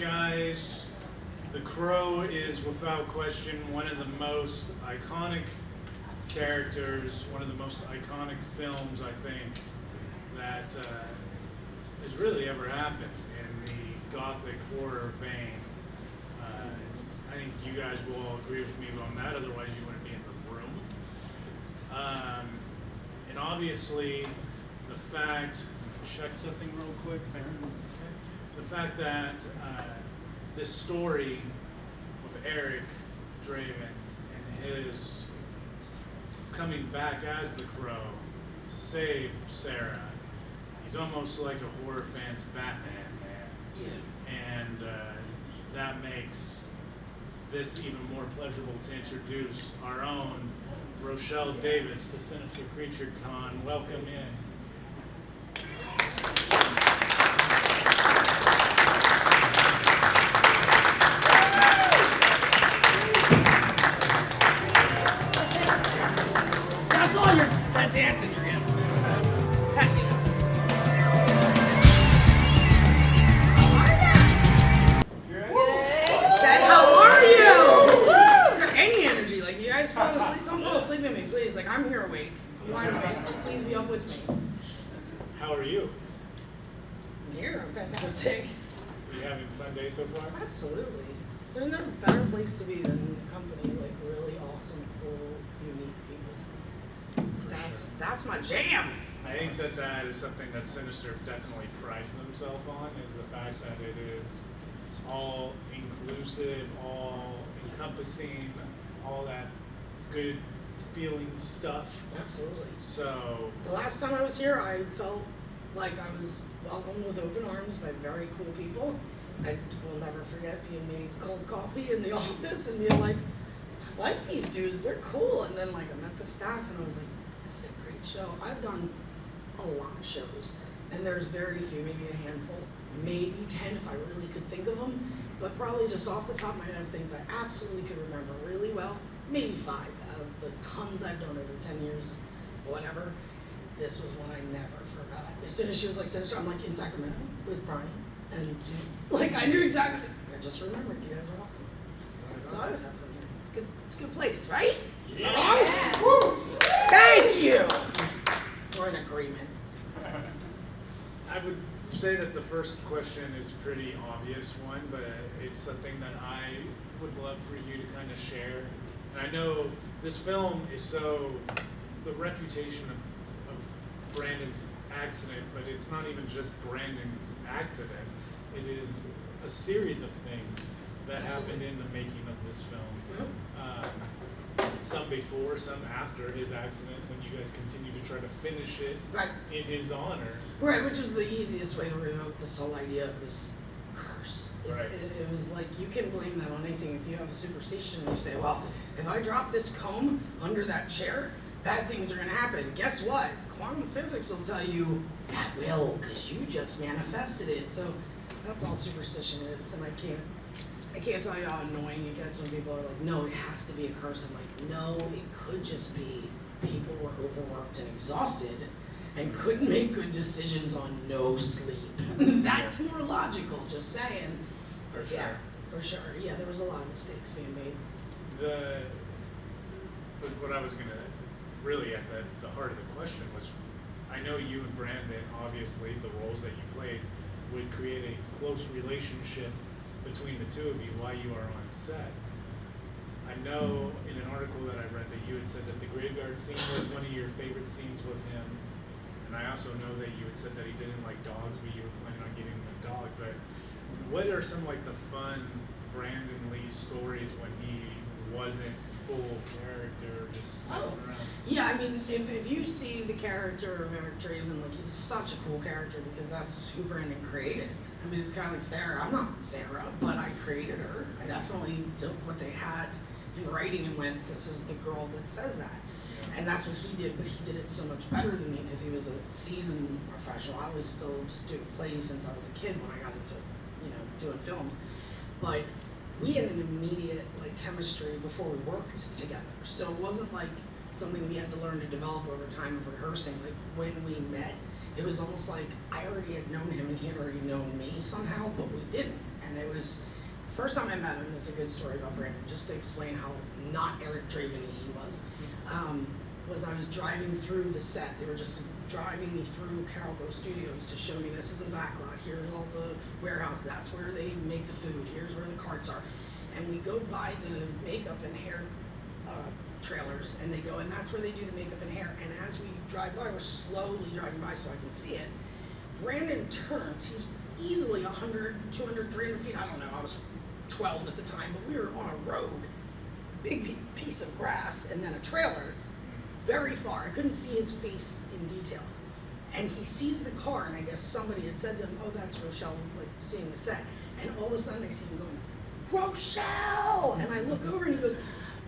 guys. The Crow is without question one of the most iconic characters, one of the most iconic films, I think, that has really ever happened in the gothic horror vein. I think you guys will all agree with me on that, otherwise you wouldn't be in the room. And obviously, the fact, check something real quick, the fact that this story of Eric Draven and his coming back as the Crow to save Sarah, he's almost like a horror fan's Batman, man. Yeah. And that makes this even more pleasurable to introduce our own Rochelle Davis, the Sinister Creature Con. Welcome in. That's all that dancing you're in. How are you? Is there any energy? Like, you guys fall asleep? Don't fall asleep with me, please. Like, I'm here awake. I'm wide awake. Please be up with me. How are you? I'm here. I'm fantastic. Are you having a fun day so far? Absolutely. There's no better place to be than the company, like really awesome, cool, unique people. That's my jam. I think that is something that Sinister definitely prides themselves on, is the fact that it is all inclusive, all encompassing, all that good feeling stuff. Absolutely. So the last time I was here, I felt like I was welcomed with open arms by very cool people. I will never forget being made cold coffee in the office and being like, I like these dudes, they're cool. And then like I met the staff and I was like, this is a great show. I've done a lot of shows and there's very few, maybe a handful, maybe 10 if I really could think of them, but probably just off the top of my head of things I absolutely could remember really well, maybe 5 out of the tons I've done over the 10 years, whatever. This was one I never forgot. As soon as she was like Sinister, I'm like in Sacramento with Brian. And like I knew exactly. I just remembered you guys are awesome. So I always have fun here. It's good. It's a good place, right? yeah. Woo. Thank you. We're in agreement. I would say that the first question is a pretty obvious one, but it's something that I would love for you to kind of share. And I know this film is the reputation of Brandon's accident, but it's not even just Brandon's accident. It is a series of things that happened in the making of this film. Some before, some after his accident, when you guys continue to try to finish it in his honor. Right, which was the easiest way to revoke this whole idea of this curse. Right. It was like, you can blame that on anything. If you have a superstition and you say, well, if I drop this comb under that chair, bad things are going to happen. Guess what? Quantum physics will tell you that will, because you just manifested it. So that's all superstition is, and I can't tell you how annoying it gets when people are like, no, it has to be a curse. I'm like, no, it could just be people were overworked and exhausted and couldn't make good decisions on no sleep. That's more logical, just saying. For sure. Yeah, for sure. Yeah, there was a lot of mistakes being made. What I was gonna really at the heart of the question was, I know you and Brandon, obviously, the roles that you played would create a close relationship between the two of you while you are on set. I know in an article that I read that you had said that the graveyard scene was one of your favorite scenes with him, and I also know that you had said that he didn't like dogs, but you were planning on getting him a dog. But what are some like the fun Brandon Lee stories when he wasn't full character, just messing around? Yeah, I mean, if you see the character of Eric Draven, like, he's such a cool character because that's who Brandon created. I mean, it's kind of like Sarah. I'm not Sarah, but I created her. I definitely took what they had in writing and went, this is the girl that says that. Yeah. And that's what he did, but he did it so much better than me because he was a seasoned professional. I was still just doing plays since I was a kid when I got into, doing films. But we had an immediate chemistry before we worked together. So it wasn't like something we had to learn to develop over time of rehearsing. Like when we met, it was almost like I already had known him and he had already known me somehow, but we didn't. And and it was, first time I met him, is a good story about Brandon, just to explain how not Eric Draven he was I was driving through the set. They were just driving me through Carolco Studios to show me this is the back lot, here's all the warehouse, that's where they make the food, here's where the carts are. And we go by the makeup and hair trailers, and they go, and that's where they do the makeup and hair. And as we drive by, we're slowly driving by so I can see it. Brandon turns, he's easily 100, 200, 300 feet, I don't know, I was 12 at the time, but we were on a road, big piece of grass, and then a trailer, very far. I couldn't see his face in detail. And he sees the car, and I guess somebody had said to him, oh, that's Rochelle, like, seeing the set. And all of a sudden I see him going, Rochelle! And I look over and he goes,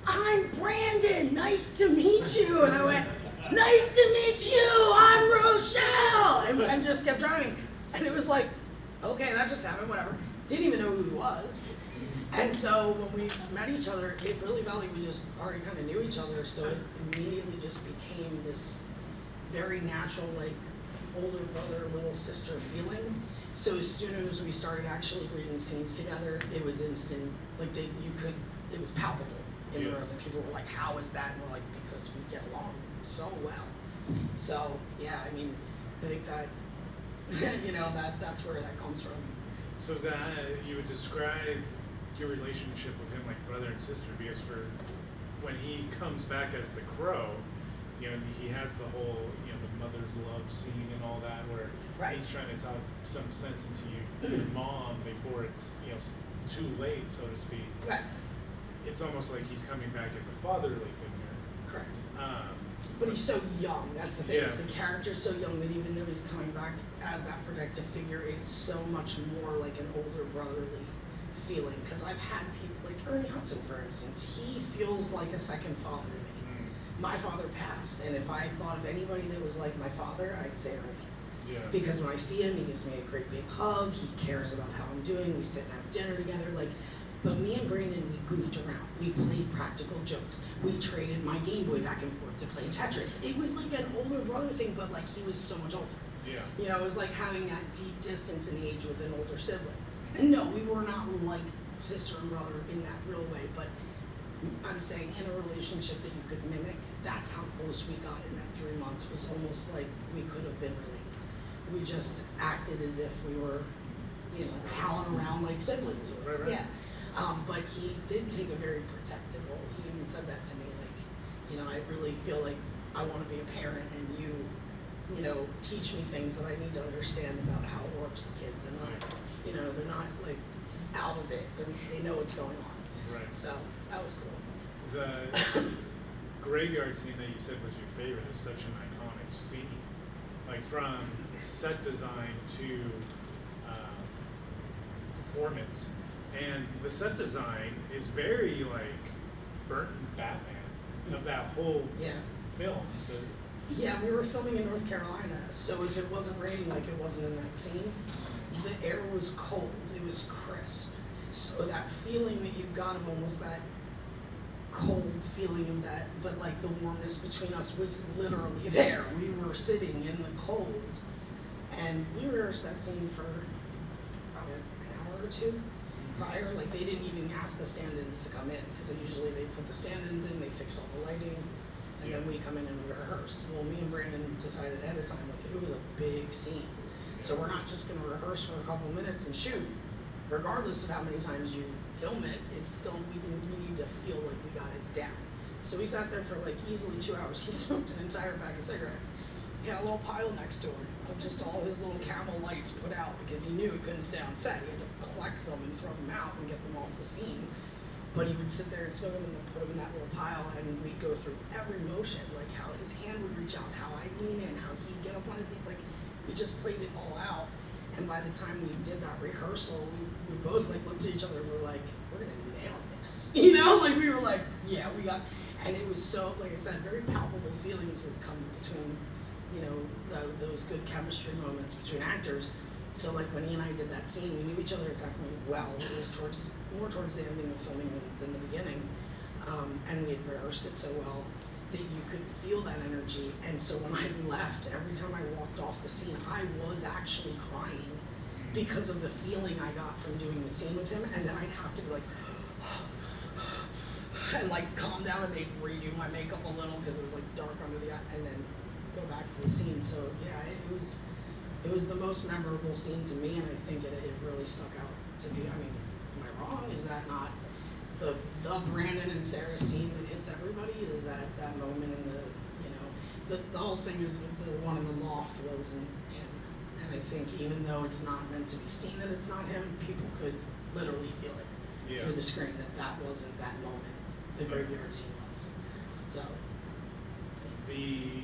I'm Brandon, nice to meet you. And I went, nice to meet you, I'm Rochelle! And just kept driving. And it was like, okay, that just happened, whatever. Didn't even know who he was. And so when we met each other, it really felt like we just already kind of knew each other, so it immediately just became this very natural, like, older brother, little sister feeling. So as soon as we started actually reading scenes together, it was instant, like it was palpable in the room. And people were like, how is that? And we're like, because we get along so well. So yeah, I mean, I think that, that's where that comes from. So that, you would describe your relationship with him like brother and sister, because when he comes back as the Crow, he has the whole, the mother's love scene and all that, where he's trying to talk some sense into your mom before it's, too late, so to speak. Right. It's almost like he's coming back as a fatherly figure. Correct. But he's so young, that's the thing, is the character's so young that even though he's coming back as that protective figure, it's so much more like an older brotherly feeling. Because I've had people, like Ernie Hudson, for instance, he feels like a second father to me. My father passed, and if I thought of anybody that was like my father, I'd say Ernie. Yeah. Because when I see him, he gives me a great big hug, he cares about how I'm doing, we sit and have dinner together, but me and Brandon, we goofed around. We played practical jokes. We traded my Game Boy back and forth to play Tetris. It was like an older brother thing, but like he was so much older. Yeah. It was like having that deep distance in age with an older sibling. And no, we were not like sister and brother in that real way, but I'm saying in a relationship that you could mimic, that's how close we got in that 3 months. Was almost like we could have been related. We just acted as if we were, palling around like siblings. Right. Yeah. But he did take a very protective role. He even said that to me, like, I really feel like I want to be a parent, and you teach me things that I need to understand about how it works with kids. They're not like out of it. They know what's going on. Right. So that was cool. The graveyard scene that you said was your favorite is such an iconic scene. Like from set design to performance. And the set design is very like Burton Batman of that whole film. Yeah, we were filming in North Carolina, so if it wasn't raining like it wasn't in that scene, the air was cold, it was crisp. So that feeling that you got of almost that cold feeling of that, but like the warmness between us was literally there. We were sitting in the cold, and we rehearsed that scene for about an hour or two prior. Like they didn't even ask the stand-ins to come in, because usually they put the stand-ins in, they fix all the lighting, and then we come in and we rehearse. Well, me and Brandon decided ahead of time, like it was a big scene, so we're not just going to rehearse for a couple minutes and shoot. Regardless of how many times you film it, it's still, we need to feel like we got it down. So we sat there for like easily 2 hours. He smoked an entire bag of cigarettes. He had a little pile next to him of just all his little Camel lights put out, because he knew he couldn't stay on set. He had to collect them and throw them out and get them off the scene. But he would sit there and smoke them and then put them in that little pile, and we'd go through every motion, like how his hand would reach out, how I'd lean in, how he'd get up on his knee. Like we just played it all out. And by the time we did that rehearsal, we both like looked at each other and were like, we're gonna nail this. Like we were like, yeah, we got, and it was so, like I said, very palpable feelings would come between, those good chemistry moments between actors. So like when he and I did that scene, we knew each other at that point well. It was more towards the ending of filming than the beginning. And we had rehearsed it so well that you could feel that energy. And so when I left, every time I walked off the scene, I was actually crying because of the feeling I got from doing the scene with him, and then I'd have to be like, and like calm down, and they'd redo my makeup a little because it was like dark under the eye, and then go back to the scene. So yeah, it was the most memorable scene to me, and I think it really stuck out to be. I mean, am I wrong? Is that not the Brandon and Sarah scene that hits everybody? Is that moment in the, you know, the whole thing is the one in the loft was him. And I think even though it's not meant to be seen that it's not him, people could literally feel it through the screen that wasn't that moment. The graveyard scene was. So. The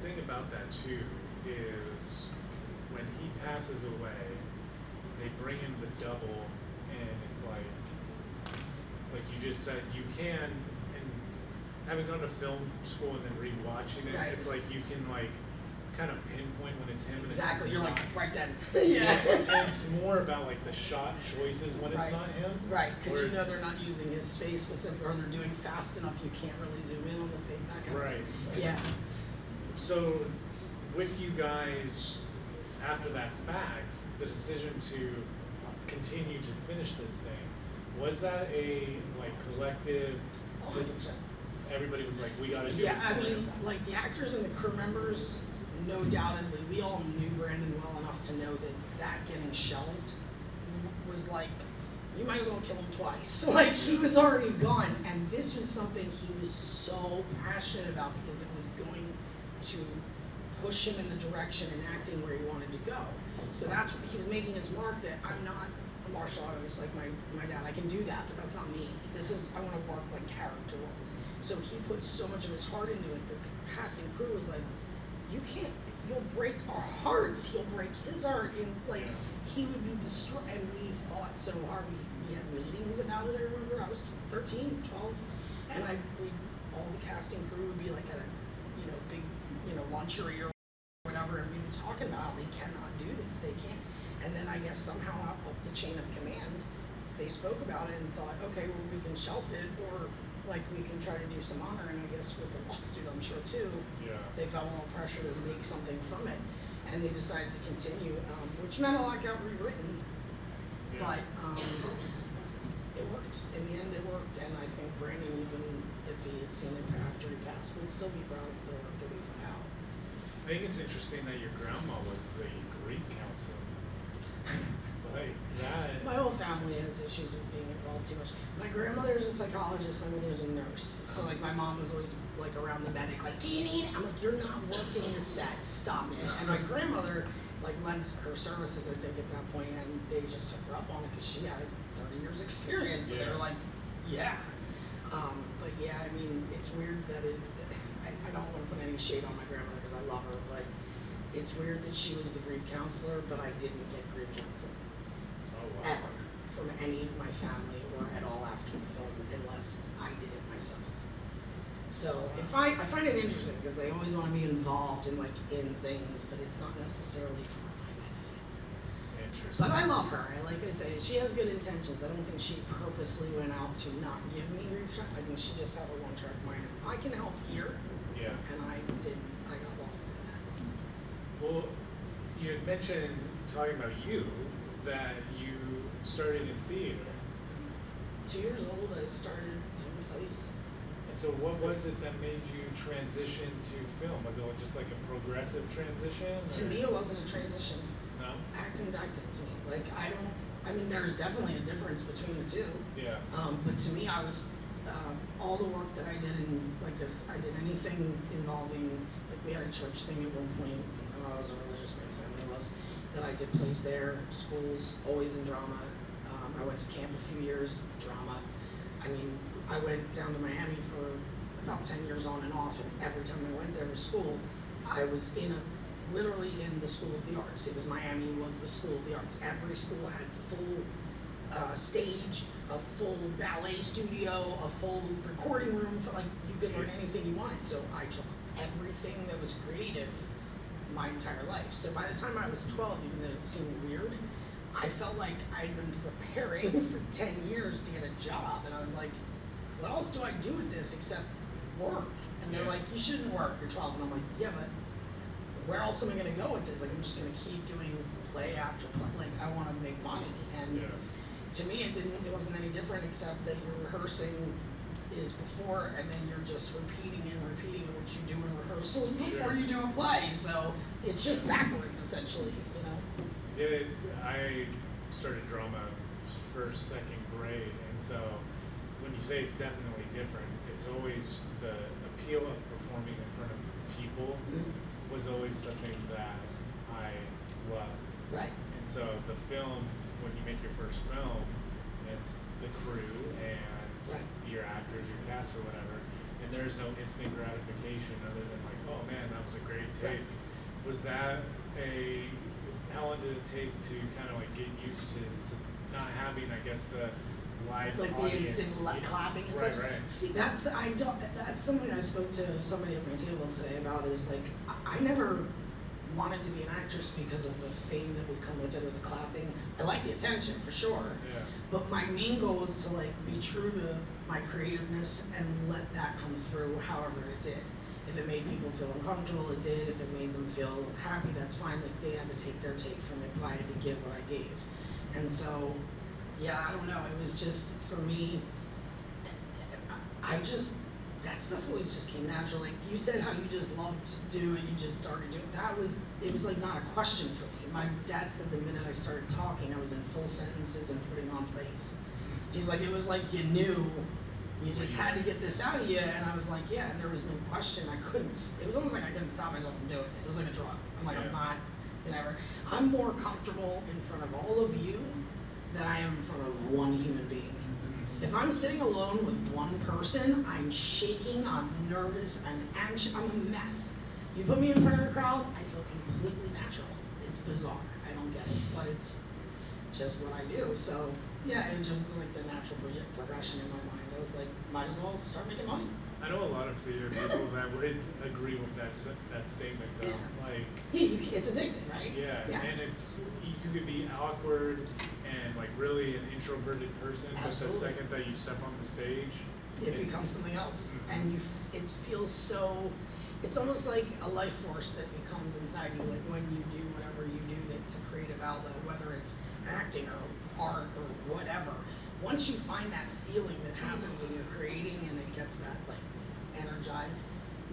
thing about that too is when he passes away, they bring in the double, and it's like you just said, you can, and having gone to film school and then rewatching it, it's like you can like kind of pinpoint when it's him. Exactly, and you're not. like right then. And it's more about like the shot choices when it's not him. Right, because you know they're not using his face specific, or they're doing fast enough you can't really zoom in on the face, that kind of stuff. Yeah. So with you guys, after that fact, the decision to continue to finish this thing, was that a like collective? 100%. Everybody was like, we gotta do it. Yeah, I mean, like the actors and the crew members, no doubtedly, we all knew Brandon well enough to know that getting shelved was like, you might as well kill him twice. Like, he was already gone, and this was something he was so passionate about because it was going to push him in the direction and acting where he wanted to go. So that's what he was making his mark, that I'm not a martial artist like my dad. I can do that, but that's not me. I want to work like character roles. So he put so much of his heart into it that the cast and crew was like, you'll break our hearts. He'll break his heart. And like, he would be destroyed. And we fought so hard. We had meetings about it. I remember I was 13, 12, and all the cast and crew would be like at a, big, lunchery or whatever, and we were talking about how they cannot do this. They can't. And then I guess somehow up the chain of command, they spoke about it and thought, okay, well, we can shelf it, or like we can try to do some honor. And I guess with the lawsuit, I'm sure too, they felt a little pressure to make something from it, and they decided to continue, which meant a lot got rewritten, but it worked. In the end, it worked, and I think Brandon, even if he had seen it after he passed, would still be proud of the work that we put out. I think it's interesting that your grandma was the grief counselor. Like that. My whole family has issues with being involved too much. My grandmother's a psychologist, my mother's a nurse. So like my mom was always like around the medic, like, do you need? I'm like, you're not working the set, stop it. And my grandmother like lent her services, I think, at that point, and they just took her up on it because she had 30 years experience. So they were like, yeah. But yeah, I mean, it's weird that I don't want to put any shade on my grandmother because I love her, but it's weird that she was the grief counselor, but I didn't get grief counseling. Ever from any of my family or at all after the film, unless I did it myself. So I find it interesting because they always want to be involved in things, but it's not necessarily for my benefit. Interesting. But I love her. Like I say, she has good intentions. I don't think she purposely went out to not give me grief track. I think she just had a one-track mind of, I can help here. Yeah. And I didn't. I got lost in that. Well, you had mentioned, talking about you, that you started in theater. 2 years old, I started doing plays. And so what was it that made you transition to film? Was it just like a progressive transition? To me, it wasn't a transition. No? Acting's acting to me. Like, there's definitely a difference between the two. Yeah. But to me, I was, all the work that I did I did anything involving, like we had a church thing at one point, I was a religious, my family was, that I did plays there, schools, always in drama. I went to camp a few years, drama. I mean, I went down to Miami for about 10 years on and off, and every time I went there to school, I was literally in the School of the Arts. Miami was the School of the Arts. Every school had full stage, a full ballet studio, a full recording room, you could learn anything you wanted. So I took everything that was creative my entire life. So by the time I was 12, even though it seemed weird, I felt like I'd been preparing for 10 years to get a job, and I was like, what else do I do with this except work? And they're like, you shouldn't work, you're 12. And I'm like, yeah, but where else am I going to go with this? Like, I'm just going to keep doing play after have to play, like, I want to make money. And to me, it wasn't any different except that your rehearsing is before, and then you're just repeating what you do in rehearsal before you do a play. So it's just backwards, essentially, you know? I started drama first, second grade, and so when you say it's definitely different, it's always the appeal of performing in front of people was always something that I loved. Right. And so the film, when you make your first film, it's the crew and your actors, your cast or whatever, and there's no instant gratification other than like, oh man, that was a great take. Was that how long did it take to kind of like get used to not having, I guess, the live like audience? The instant clapping and Right, such. right. See, that's something I spoke to somebody at my table today about, is like, I never wanted to be an actress because of the fame that would come with it, or the clapping. I like the attention for sure. Yeah. But my main goal was to like be true to my creativeness and let that come through however it did. If it made people feel uncomfortable, it did. If it made them feel happy, that's fine. Like, they had to take their take from it, but I had to give what I gave. And so, yeah, I don't know. It was just, for me, that stuff always just came natural. Like you said, how you just loved to do it, you just started doing it. It was like not a question for me. My dad said the minute I started talking, I was in full sentences and putting on plays. He's like, it was like you knew, you just had to get this out of you. And I was like, yeah, and there was no question. It was almost like I couldn't stop myself from doing it. It was like a drug. I'm like, I'm more comfortable in front of all of you than I am in front of one human being. If I'm sitting alone with one person, I'm shaking, I'm nervous, I'm anxious, I'm a mess. You put me in front of a crowd, I feel completely natural. It's bizarre, I don't get it, but it's just what I do. So yeah, it just was like the natural progression in my mind. I was like, might as well start making money. I know a lot of theater people that would agree with that statement though. Yeah. Like, it's addicting, right? Yeah, and you could be awkward and like really an introverted person, Absolutely. but the second that you step on the stage, it becomes something else, and it feels so. It's almost like a life force that becomes inside you. Like when you do whatever you do, that's a creative outlet, whether it's acting or art or whatever. Once you find that feeling that happens when you're creating, and it gets that like energized,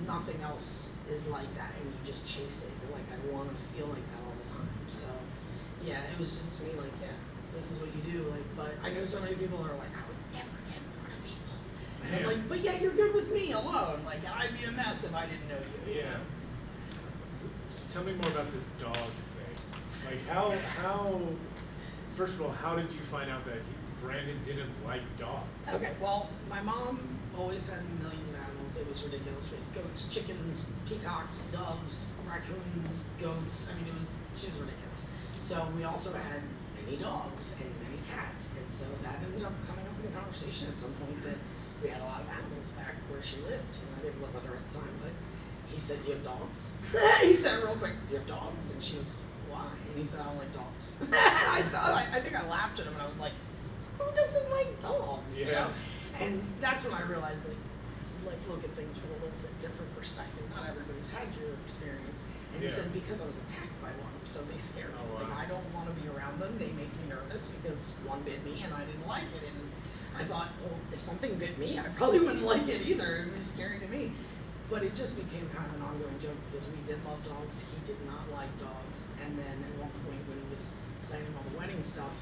nothing else is like that, and you just chase it. You're like, I want to feel like that all the time. So yeah, it was just to me like, yeah, this is what you do. Like, but I know so many people are like, I would never get in front of people. And I'm like, but yeah, you're good with me alone. Like, I'd be a mess if I didn't know you. You know? So tell me more about this dog thing. Like, how first of all, how did you find out that Brandon didn't like dogs? Okay, well, my mom always had millions of animals. It was ridiculous. We had goats, chickens, peacocks, doves, raccoons, goats. I mean, she was ridiculous. So we also had many dogs and many cats. And so that ended up coming up in the conversation at some point, that we had a lot of animals back where she lived. And I didn't live with her at the time, but he said, do you have dogs? He said it real quick, do you have dogs? And she was, why? And he said, I don't like dogs. And I think I laughed at him, and I was like, who doesn't like dogs? Yeah. You know? And that's when I realized, like, to like look at things from a little bit different perspective. Not everybody's had your experience. And he said, because I was attacked by one, so they scared me. Oh, wow. Like, I don't want to be around them. They make me nervous because one bit me and I didn't like it. And I thought, well, if something bit me, I probably wouldn't like it either. It was scary to me. But it just became kind of an ongoing joke because we did love dogs. He did not like dogs. And then at one point when he was planning all the wedding stuff,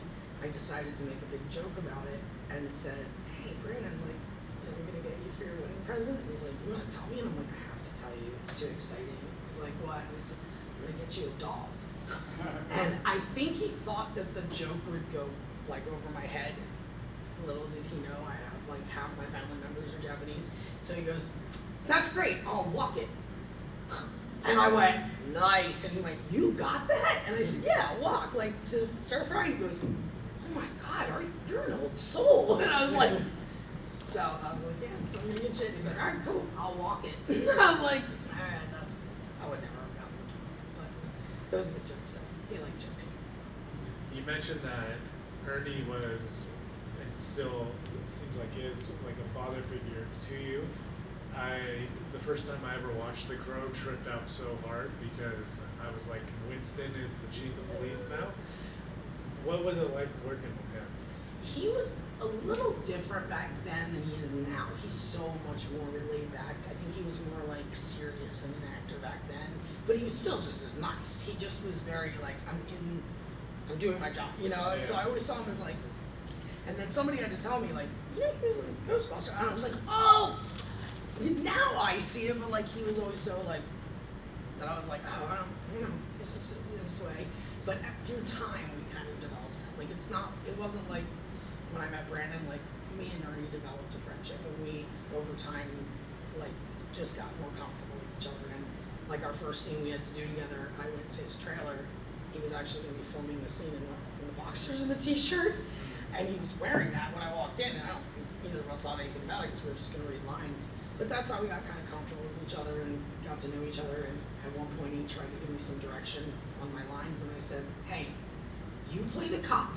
I decided to make a big joke about it and said, hey, Brandon, like, I'm going to get you for your wedding present. And he's like, you want to tell me? And I'm like, I have to tell you. It's too exciting. I was like, what? And he said, I'm going to get you a dog. And I think he thought that the joke would go, like, over my head. Little did he know I have, like, half my family members are Japanese. So he goes, that's great. I'll walk it. And I went, nice. And he went, you got that? And I said, yeah, I'll walk. Like, to start frying, he goes, oh my God, you're an old soul. And I was like, so I was like, yeah, so I'm gonna get you. He's like, all right, cool, I'll walk it. And I was like, all right, that's cool. I would never have gotten it. But it was a good joke stuff. He liked joke too. You mentioned that Ernie was, and still seems like is, like a father figure to you. The first time I ever watched The Crow, tripped out so hard because I was like, Winston is the chief of police now. What was it like working with him? He was a little different back then than he is now. He's so much more laid back. I think he was more like serious and an actor back then, but he was still just as nice. He just was very like, I'm doing my job, you know? And so I always saw him as like, and then somebody had to tell me like, you know, he was in Ghostbusters. And I was like, oh, now I see it, but like he was always so like, that I was like, oh, I don't know, it's just this way. But through time, we kind of developed that. Like it wasn't like when I met Brandon, like me and Ernie developed a friendship, and we over time like just got more comfortable with each other. And like our first scene we had to do together, I went to his trailer. He was actually going to be filming the scene in the boxers and the t-shirt, and he was wearing that when I walked in. And I don't think either of us thought anything about it because we were just going to read lines. But that's how we got kind of comfortable with each other and got to know each other. And at one point, he tried to give me some direction on my lines, and I said, "Hey, you play the cop,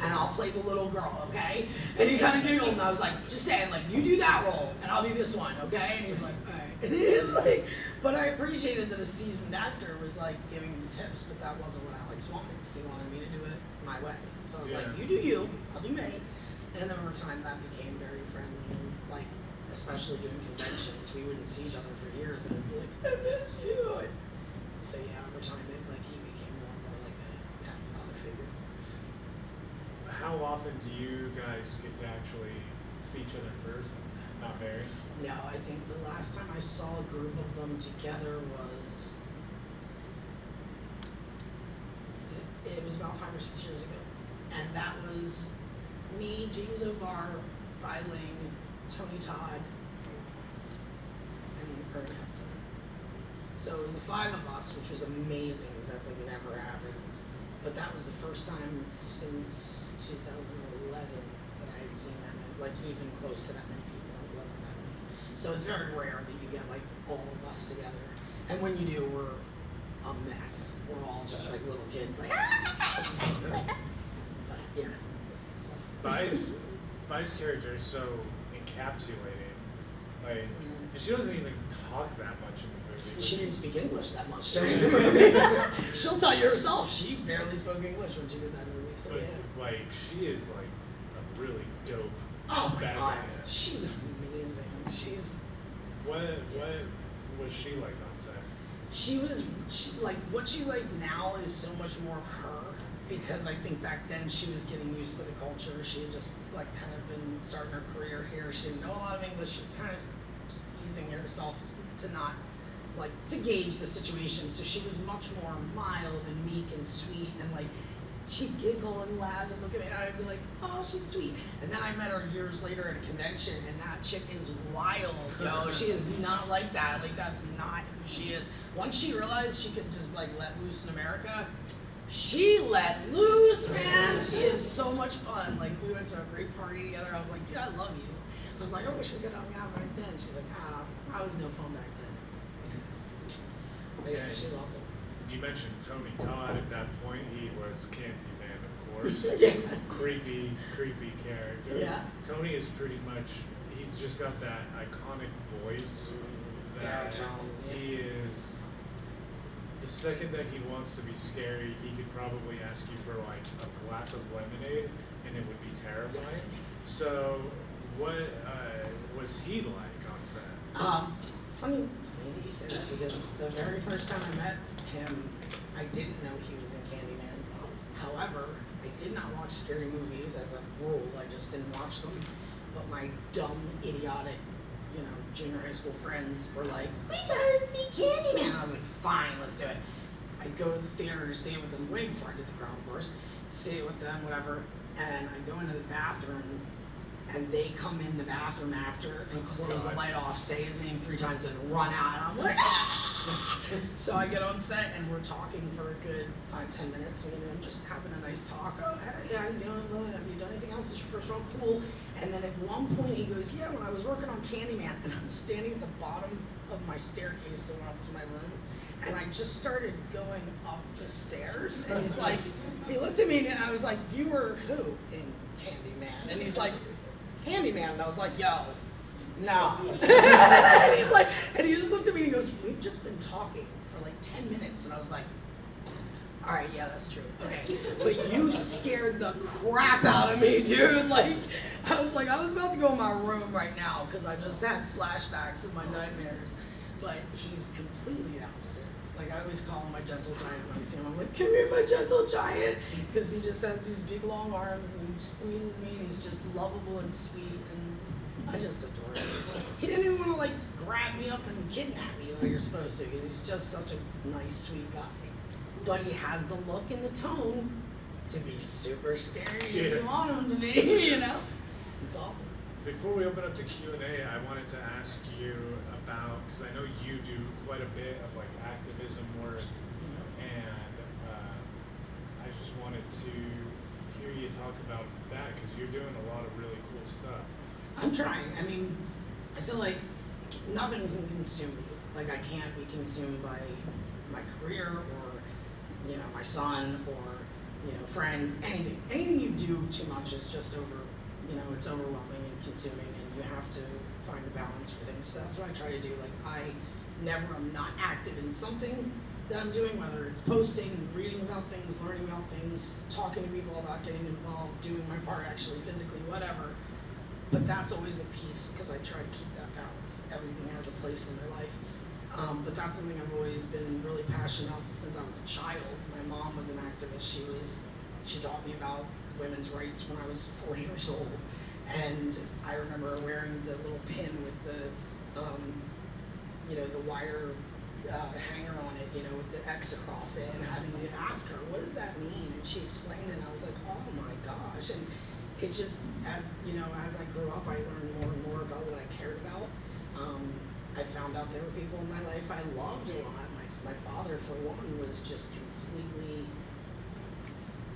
and I'll play the little girl, okay?" And he kind of giggled, and I was like, "Just saying, like, you do that role, and I'll do this one, okay?" And he was like, "All right." And he was like, but I appreciated that a seasoned actor was like giving me tips, but that wasn't what Alex wanted. He wanted me to do it my way. So I was like, "You do you, I'll do me." And then over time, that became very friendly, and like, especially doing conventions, we wouldn't see each other for years, and it'd be like, "I miss you." And so yeah, over time, he became more and more like a kind of father figure. How often do you guys get to actually see each other in person? Not very? No, I think the last time I saw a group of them together was, it was about 5 or 6 years ago. And that was me, James O'Barr, Bai Ling, Tony Todd, and Ernie Hudson. So it was the 5 of us, which was amazing, because that's like never happens. But that was the first time since 2011 that I had seen that many, like even close to that many people, and it wasn't that many. So it's very rare that you get like all of us together. And when you do, we're a mess. We're all just like little kids, like, but yeah, that's good stuff. Bai's character is so encapsulating. Like, and she doesn't even talk that much in the movie. She didn't speak English that much during the movie. She'll tell you herself, she barely spoke English when she did that movie. So but, yeah. like, she is like a really dope. Oh my badass. god, she's amazing. What was she like on set? She like what she's like now is so much more of her, because I think back then she was getting used to the culture. She had just like kind of been starting her career here. She didn't know a lot of English. She was kind of just easing herself to not like to gauge the situation. So she was much more mild and meek and sweet, and like she'd giggle and laugh and look at me, and I'd be like, "Oh, she's sweet." And then I met her years later at a convention, and that chick is wild, yo. She is not like that. Like, that's not who she is. Once she realized she could just like let loose in America, she let loose, man. She is so much fun. Like, we went to a great party together. I was like, "Dude, I love you." I was like, "I wish we could hang out back then." She's like, I was no fun back then. But yeah, she's awesome. You mentioned Tony Todd. At that point, he was Candyman, of course. Yeah. Creepy character. Yeah. Tony is pretty much, he's just got that iconic voice that he is, the second that he wants to be scary, he could probably ask you for like a glass of lemonade and it would be terrifying. Yes. So what was he like on set? Funny that you say that, because the very first time I met him, I didn't know he was in Candyman. However, I did not watch scary movies as a rule. I just didn't watch them. But my dumb, idiotic, junior high school friends were like, "We gotta see Candyman." I was like, "Fine, let's do it." I go to the theater to see it with them, way before I did The Crown, of course, see it with them, whatever. And I go into the bathroom, and they come in the bathroom after and close the light off, say his name 3 times, and run out. And I'm like, "Ah!" So I get on set, and we're talking for a good 5-10 minutes. I'm just having a nice talk. "Oh, hey, how you doing? Well, have you done anything else? Is your first one cool?" And then at one point he goes, "Yeah, when I was working on Candyman," and I'm standing at the bottom of my staircase that went up to my room, and I just started going up the stairs, and he's like, he looked at me, and I was like, "You were who in Candyman?" And he's like, "Candyman." And I was like, "Yo, no." And he's like, and he just looked at me and he goes, "We've just been talking for like 10 minutes. And I was like, All right, yeah, that's true. Okay, but you scared the crap out of me, dude. Like, I was about to go in my room right now because I just had flashbacks of my nightmares. But he's completely the opposite. Like, I always call him my gentle giant when I see him. I'm like, come here, my gentle giant, because he just has these big long arms and he squeezes me and he's just lovable and sweet and I just adore him. He didn't even want to like grab me up and kidnap me the way you're supposed to because he's just such a nice, sweet guy. But he has the look and the tone to be super scary if you want him to be, you know? It's awesome. Before we open up to Q&A, I wanted to ask you about, because I know you do quite a bit of like activism work, and I just wanted to hear you talk about that because you're doing a lot of really cool stuff. I'm trying. I mean, I feel like nothing can consume me. Like I can't be consumed by my career or, you know, my son or, you know, friends, anything. Anything you do too much is just it's overwhelming and consuming, and you have to find a balance for things. So that's what I try to do. Like I never am not active in something that I'm doing, whether it's posting, reading about things, learning about things, talking to people about getting involved, doing my part actually physically, whatever. But that's always a piece because I try to keep that balance. Everything has a place in my life. But that's something I've always been really passionate about since I was a child. My mom was an activist. She taught me about women's rights when I was 4 years old. And I remember wearing the little pin with the, the wire hanger on it, with the X across it, and having to ask her, what does that mean? And she explained it, and I was like, oh my gosh. And it just, as I grew up, I learned more and more about what I cared about. I found out there were people in my life I loved a lot. My father, for one, was just completely,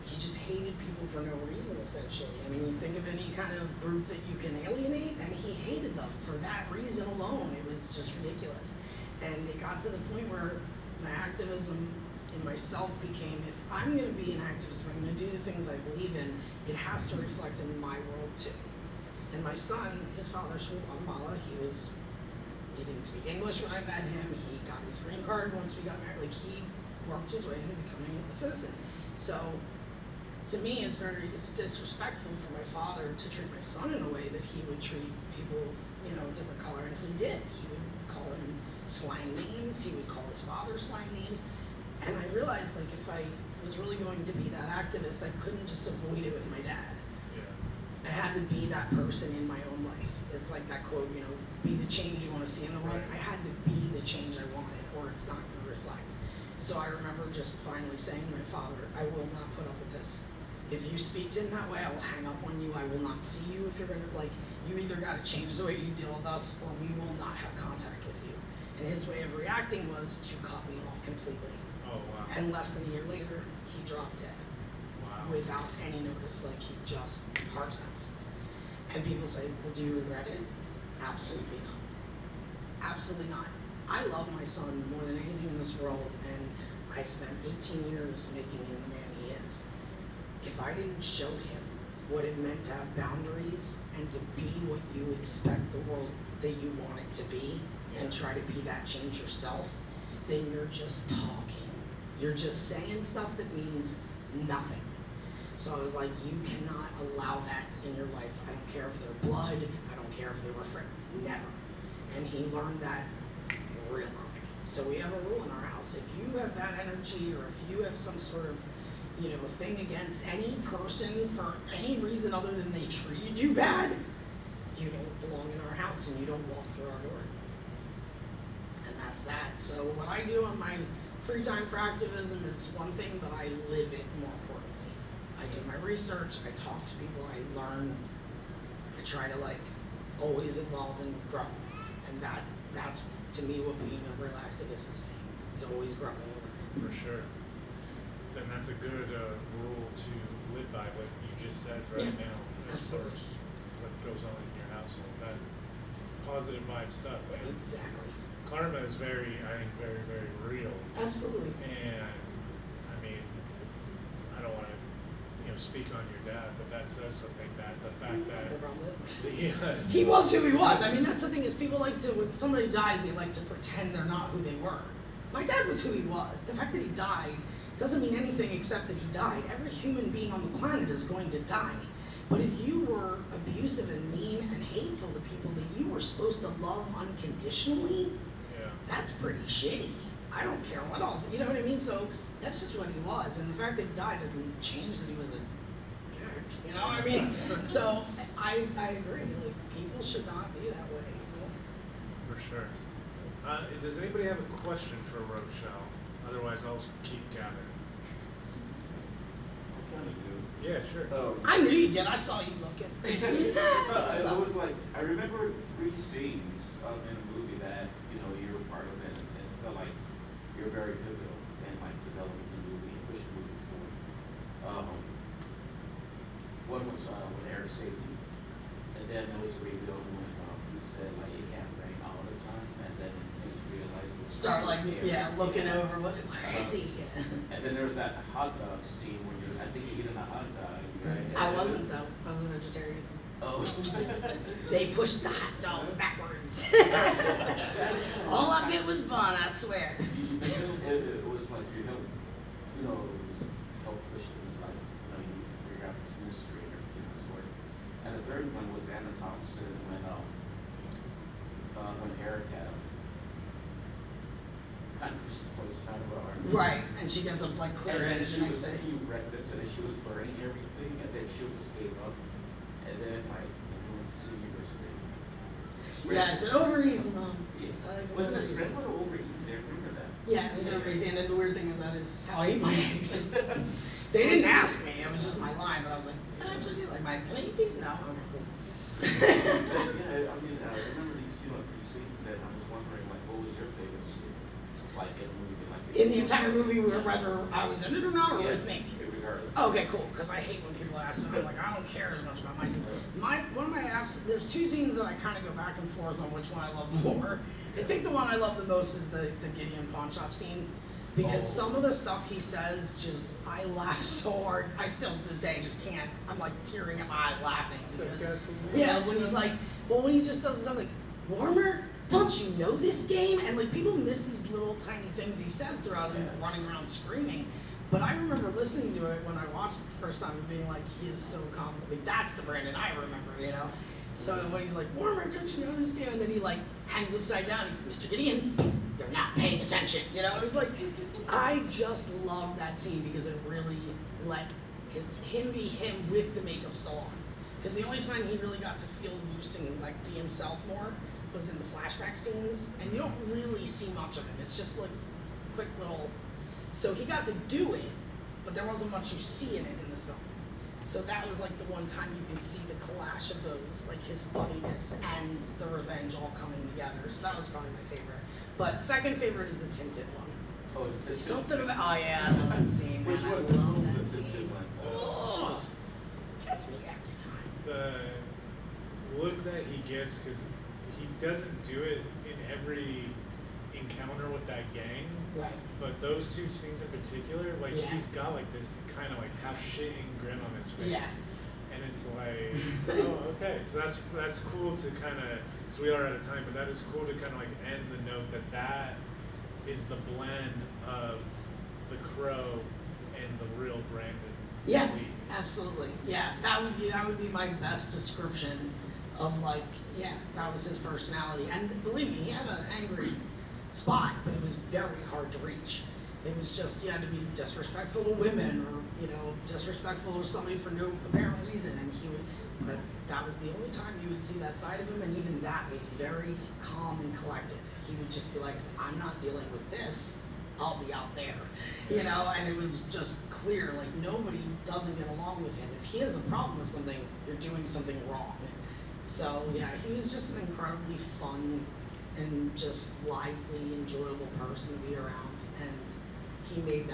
he just hated people for no reason, essentially. I mean, you think of any kind of group that you can alienate, and he hated them for that reason alone. It was just ridiculous. And it got to the point where my activism in myself became, if I'm going to be an activist, if I'm going to do the things I believe in, it has to reflect in my world too. And my son, his father's from Guatemala. He didn't speak English when I met him. He got his green card once we got married. Like, he worked his way into becoming a citizen. So to me, it's disrespectful for my father to treat my son in a way that he would treat people, different color, and he did. He would call him slang names. He would call his father slang names. And I realized, like, if I was really going to be that activist, I couldn't just avoid it with my dad. Yeah. I had to be that person in my own life. It's like that quote, be the change you want to see in the world. I had to be the change I wanted, or it's not going to reflect. So I remember just finally saying to my father, I will not put up with this. If you speak to him that way, I will hang up on you. I will not see you if you're going to, you either got to change the way you deal with us, or we will not have contact with you. And his way of reacting was to cut me off completely. Oh, wow. And less than a year later, he dropped dead. Wow. Without any notice, he just heart snapped. And people say, well, do you regret it? Absolutely not. Absolutely not. I love my son more than anything in this world, and I spent 18 years making him the man he is. If I didn't show him what it meant to have boundaries and to be what you expect the world that you want it to be, and try to be that change yourself, then you're just talking. You're just saying stuff that means nothing. So I was like, you cannot allow that in your life. I don't care if they're blood. I don't care if they were friends. Never. And he learned that real quick. So we have a rule in our house. If you have bad energy, or if you have some sort of, thing against any person for any reason other than they treated you bad, you don't belong in our house and you don't walk through our door. And that's that. So what I do on my free time for activism is one thing, but I live it more importantly. I do my research, I talk to people, I learn, I try to always evolve and grow. And that's to me what being a real activist is always growing and learning. For sure. Then that's a good rule to live by, what you just said now. As far as what goes on in your household. That positive vibe stuff. Exactly. Karma is very, very, very real. Absolutely. And I mean, I don't want to, speak on your dad, but that says something, that the fact that he was who he was. I mean, that's the thing, is people like to, when somebody dies, they like to pretend they're not who they were. My dad was who he was. The fact that he died doesn't mean anything except that he died. Every human being on the planet is going to die. But if you were abusive and mean and hateful to people that you were supposed to love unconditionally, that's pretty shitty. I don't care what else, you know what I mean? So that's just what he was. And the fact that he died didn't change that he was a jerk, you know what I mean? So I agree, like, people should not be that way, you know? For sure. Does anybody have a question for Rochelle? Otherwise, I'll keep gathering. I kind of do. Yeah, sure. I knew you did. I saw you looking. It was like, I remember 3 scenes in a movie that, you were part of it, and it felt like you were very pivotal in like developing the movie and pushing the movie forward. One was when Eric saved you, and then there was a reveal when he said like it can't rain all the time, and then you realize Start like, looking over where is he? And then there was that hot dog scene where I think you're eating a hot dog. Right? I wasn't though. I was a vegetarian. Oh. They pushed the hot dog backwards. All I did was bun, I swear. It was like you help, it was help push it. It was like, you figure out this mystery and everything sort. And the third one was Anna Thompson when Eric had kind of pushed the place out of her arm. Right, and she gets up like clear headed the next day. You read this, and then she was burning everything, and then she just gave up. And then like Sinister. Yeah, I said over easy, Mom. Yeah. Wasn't it Spreadwood or over easy? I remember that. Yeah, it was over easy. And then the weird thing is that is how I eat my eggs. They didn't ask me. It was just my line. But I was like, I actually do like mine. Can I eat these? No. Okay, cool. I remember these 3 scenes that I was wondering, like, what was your favorite scene? Like in the movie, like in the entire movie, whether I was in it or not, or with me. Regardless. Okay, cool. Because I hate when people ask me. I'm like, I don't care as much about my scenes. There's 2 scenes that I kind of go back and forth on which one I love more. I think the one I love the most is the Gideon pawn shop scene, because some of the stuff he says, I laugh so hard. I still to this day just can't. I'm like tearing at my eyes laughing because when he's like, when he just does stuff like, Warmer, don't you know this game? And like people miss these little tiny things he says throughout him running around screaming. But I remember listening to it when I watched it the first time and being like, he is so calm. Like, that's the Brandon I remember, So when he's like, Warmer, don't you know this game? And then he like hangs upside down. He's Mr. Gideon, you're not paying attention. It was like, I just love that scene because it really let him be him with the makeup still on. Because the only time he really got to feel loose and like be himself more was in the flashback scenes. And you don't really see much of it. It's just like quick little. So he got to do it, but there wasn't much you see in it in the film. So that was like the one time you could see the clash of those, like his funniness and the revenge all coming together. So that was probably my favorite. But second favorite is the Tintin one. Oh, the Tintin. Something about, I love that scene. Which one? I love that scene. Oh, gets me every time. The look that he gets, because he doesn't do it in every encounter with that gang. Right. But those 2 scenes in particular, like he's got like this kind of like half shitting grin on his face. Yeah. And it's like, oh, okay. So that's cool to kind of, so we are out of time, but that is cool to kind of like end the note that is the blend of the Crow and the real Brandon. Yeah, absolutely. Yeah, that would be my best description of like, that was his personality. And believe me, he had an angry spot, but it was very hard to reach. It was just, you had to be disrespectful to women or, disrespectful to somebody for no apparent reason. And but that was the only time you would see that side of him. And even that was very calm and collected. He would just be like, I'm not dealing with this. I'll be out there, and it was just clear, like nobody doesn't get along with him. If he has a problem with something, you're doing something wrong. So he was just an incredibly fun and just lively, enjoyable person to be around, and he made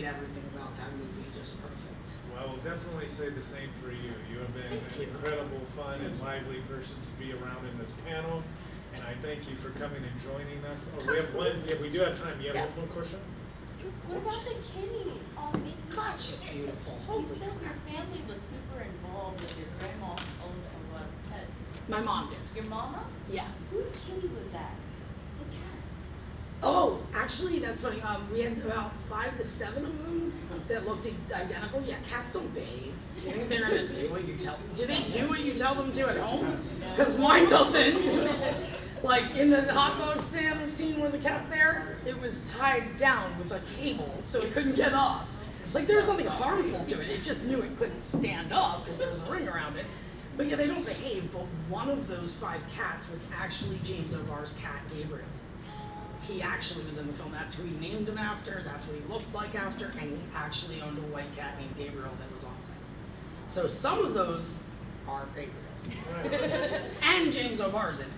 everything about that movie just perfect. Well, I will definitely say the same for you. You have been an incredible, fun, and lively person to be around in this panel, and I thank you for coming and joining us. Oh, we have one. Yeah, we do have time. You have one question? What about the kitty? God, she's beautiful. You said your family was super involved with your grandma owned a lot of pets. My mom did. Your mama? Yeah. Whose kitty was that? The cat. Oh, actually, that's funny. We had about 5 to 7 of them that looked identical. Yeah, cats don't behave. Do you think they're gonna do what you tell them? Do they do what you tell them to at home? Because mine doesn't. Like in the hot dog stand scene where the cat's there, it was tied down with a cable so it couldn't get up. Like there was nothing harmful to it. It just knew it couldn't stand up because there was a ring around it. But yeah, they don't behave. But one of those 5 cats was actually James O'Barr's cat, Gabriel. He actually was in the film. That's who he named him after. That's what he looked like after. And he actually owned a white cat named Gabriel that was on set. So some of those are Gabriel. And James O'Barr's in it.